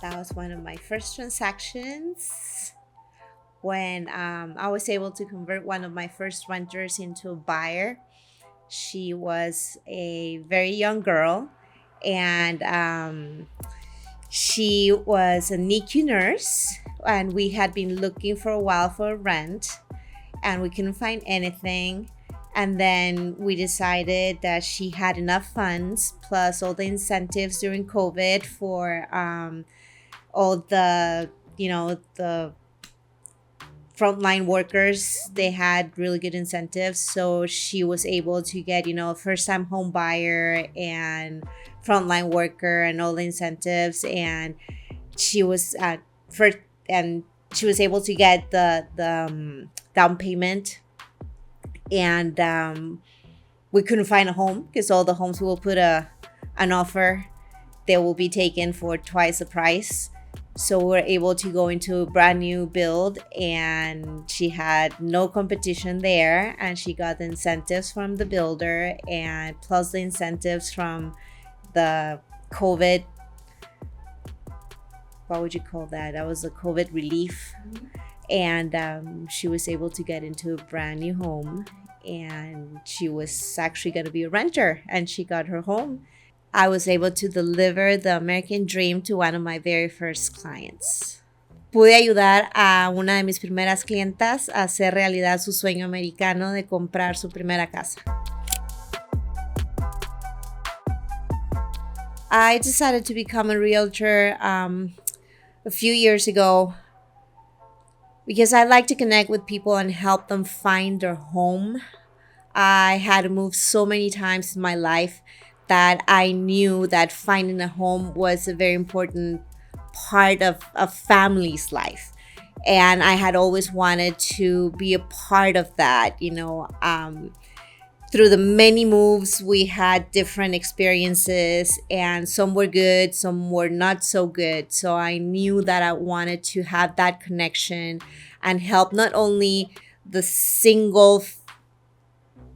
That was one of my first transactions when I was able to convert one of my first renters into a buyer. She was a very young girl, and she was a NICU nurse, and we had been looking for a while for a rent, and we couldn't find anything. And then we decided that she had enough funds, plus all the incentives during COVID for all the frontline workers. They had really good incentives, so she was able to get a first time home buyer and frontline worker and all the incentives. And she was first and she was able to get the down payment. And we couldn't find a home because all the homes will put an offer, they will be taken for twice the price. So we're able to go into a brand new build, and she had no competition there, and she got the incentives from the builder and plus the incentives from the COVID, what would you call that? That was the COVID relief. And she was able to get into a brand new home, and she was actually going to be a renter, and she got her home. I was able to deliver the American dream to one of my very first clients. Pude ayudar a una de mis primeras clientas a hacer realidad su sueño americano de comprar su primera casa. I decided to become a realtor a few years ago because I like to connect with people and help them find their home. I had moved so many times in my life that I knew that finding a home was a very important part of a family's life. And I had always wanted to be a part of that. Through the many moves, we had different experiences, and some were good, some were not so good. So I knew that I wanted to have that connection and help not only the single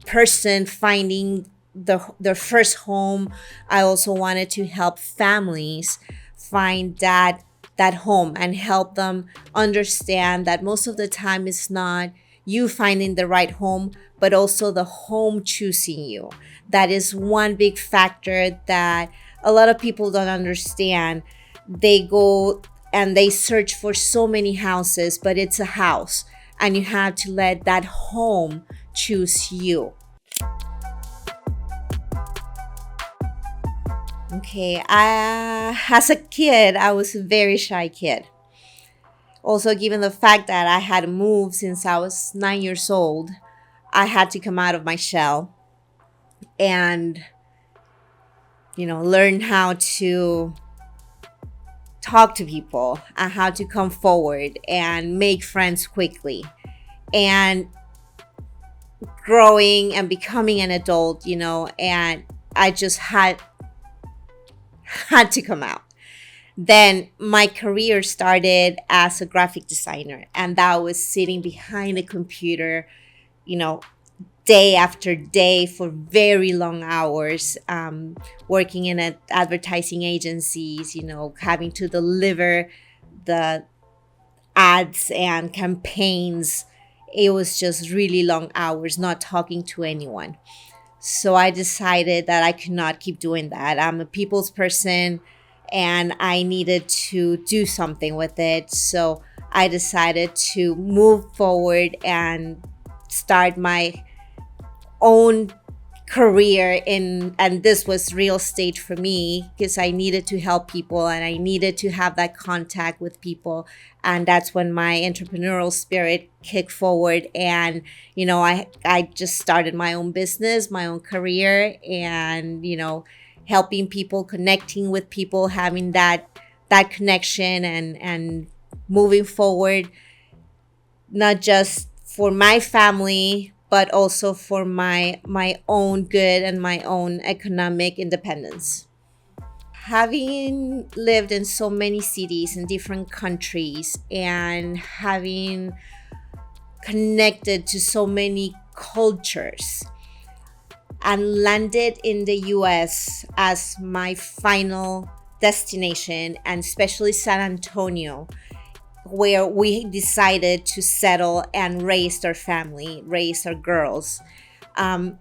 person finding their first home. I also wanted to help families find that home and help them understand that most of the time it's not you finding the right home, but also the home choosing you. That is one big factor that a lot of people don't understand. They go and they search for so many houses, but it's a house, and you have to let that home choose you. Okay, as a kid, I was a very shy kid. Also, given the fact that I had moved since I was 9 years old, I had to come out of my shell and, learn how to talk to people and how to come forward and make friends quickly. And growing and becoming an adult, and I just had to come out. Then my career started as a graphic designer, and that was sitting behind a computer, day after day for very long hours, working in advertising agencies, having to deliver the ads and campaigns. It was just really long hours, not talking to anyone. So I decided that I could not keep doing that. I'm a people's person, and I needed to do something with it. So I decided to move forward and start my own career and this was real estate for me because I needed to help people and I needed to have that contact with people. And that's when my entrepreneurial spirit kicked forward. And I just started my own business, my own career, and helping people, connecting with people, having that connection and moving forward, not just for my family, but also for my own good and my own economic independence. Having lived in so many cities in different countries and having connected to so many cultures and landed in the US as my final destination, and especially San Antonio, where we decided to settle and raise our family, raise our girls. Um,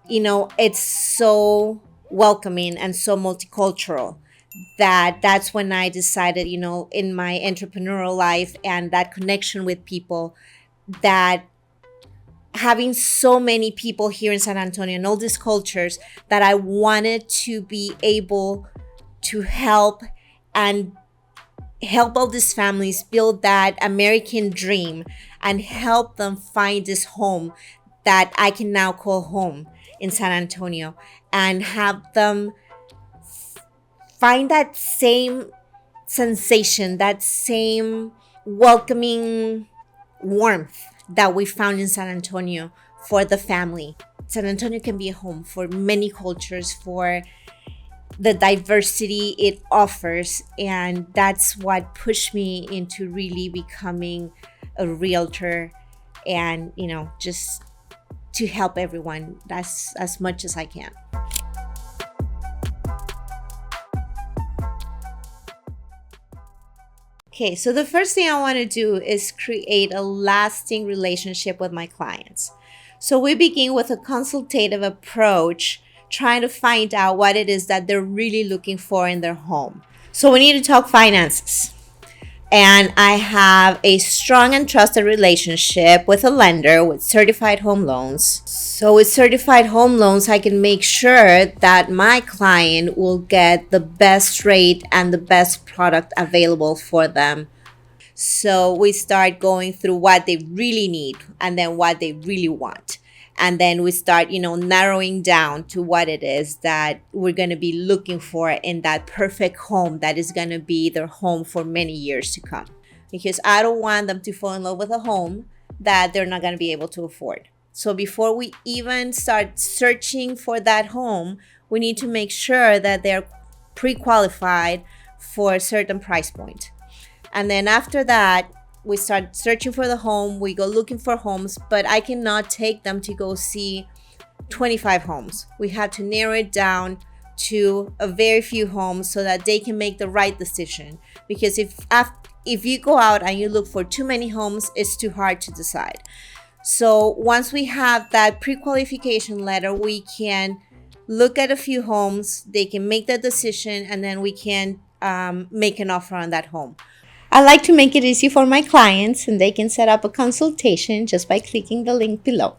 it's so welcoming and so multicultural that's when I decided, in my entrepreneurial life and that connection with people, that having so many people here in San Antonio and all these cultures, that I wanted to be able to and help all these families build that American dream and help them find this home that I can now call home in San Antonio, and have them find that same sensation, that same welcoming warmth that we found in San Antonio for the family. San Antonio can be a home for many cultures, for the diversity it offers. And that's what pushed me into really becoming a realtor and, just to help everyone as much as I can. Okay, so the first thing I want to do is create a lasting relationship with my clients. So we begin with a consultative approach, trying to find out what it is that they're really looking for in their home. So we need to talk finances. And I have a strong and trusted relationship with a lender with certified home loans. So with certified home loans, I can make sure that my client will get the best rate and the best product available for them. So we start going through what they really need and then what they really want. And then we start, narrowing down to what it is that we're going to be looking for in that perfect home that is going to be their home for many years to come. Because I don't want them to fall in love with a home that they're not going to be able to afford. So before we even start searching for that home, we need to make sure that they're pre-qualified for a certain price point. And then after that, we start searching for the home. We go looking for homes, but I cannot take them to go see 25 homes. We have to narrow it down to a very few homes so that they can make the right decision. Because if you go out and you look for too many homes, it's too hard to decide. So once we have that pre-qualification letter, we can look at a few homes, they can make the decision, and then we can make an offer on that home. I like to make it easy for my clients, and they can set up a consultation just by clicking the link below.